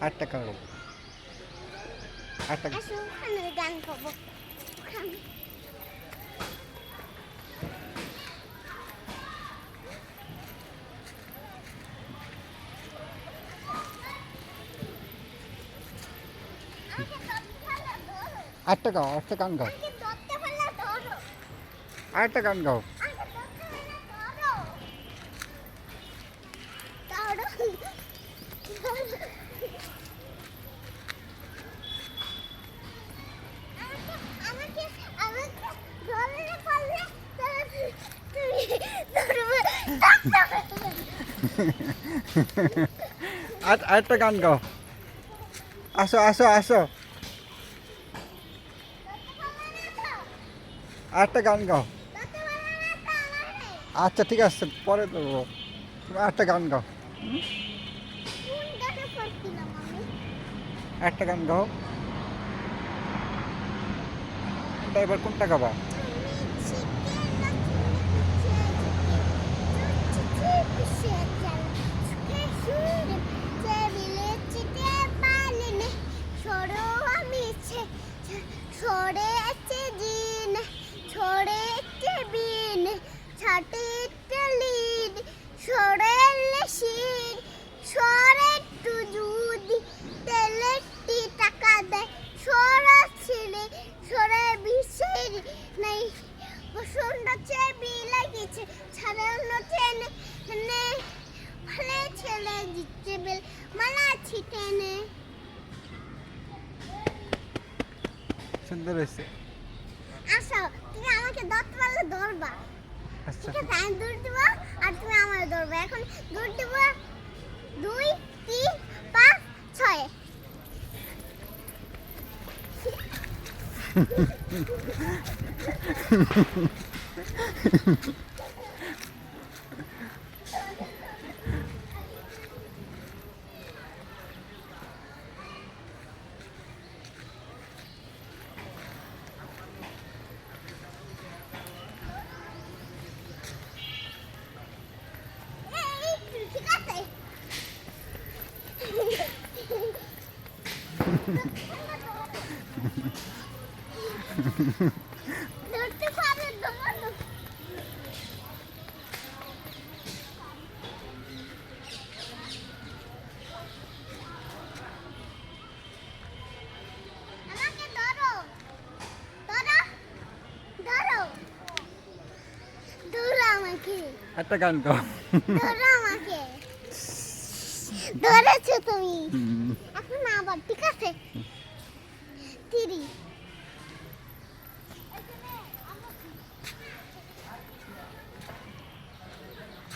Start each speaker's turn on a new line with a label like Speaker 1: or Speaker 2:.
Speaker 1: আটটা গাও, আটটা
Speaker 2: গান গাবো।
Speaker 1: আটটা গাও, আটটা গান গাও, আটটা গান গাও। আটটা গান গাও। আসো আসো আসো, আটটা গান গাও। আচ্ছা ঠিক আছে, পরে দেবো। তুমি আটটা গান গাও, একটা গান গাও। এবার কোনটা গাবা?
Speaker 2: ছড়েছে দিন, ছড়েছে বিন, ছাটিতে লিন, সরেলে শিন, সরে একটু যদি তেলেরটি টাকা দেয়, সরা ছেলে সরে বিষের নেই, বসুন্ধরা চেবি লাগিয়েছে ছাড়ানো চেনে নে, ফলে ছেলে দিচ্ছে বেল মালা ছিটে নে।
Speaker 1: সুন্দর হয়েছে।
Speaker 2: আসো, তুমি আমাকে ধরতে পারলে ধরবা।
Speaker 1: আচ্ছা
Speaker 2: ঠিক আছে, আমি দৌড় দেবো আর তুমি আমার ধরবে। এখন দৌড় দেবো 2, 3, 5, 6। ঠিক আছে। ধরতে পারলে ধরো। আমাকে ধরো, ধরো, ধরো, ধরো আমাকে,
Speaker 1: একটা গান গাও।
Speaker 2: ধরো আমাকে। ধরেছো তুমি। এখন আবার ঠিক আছে।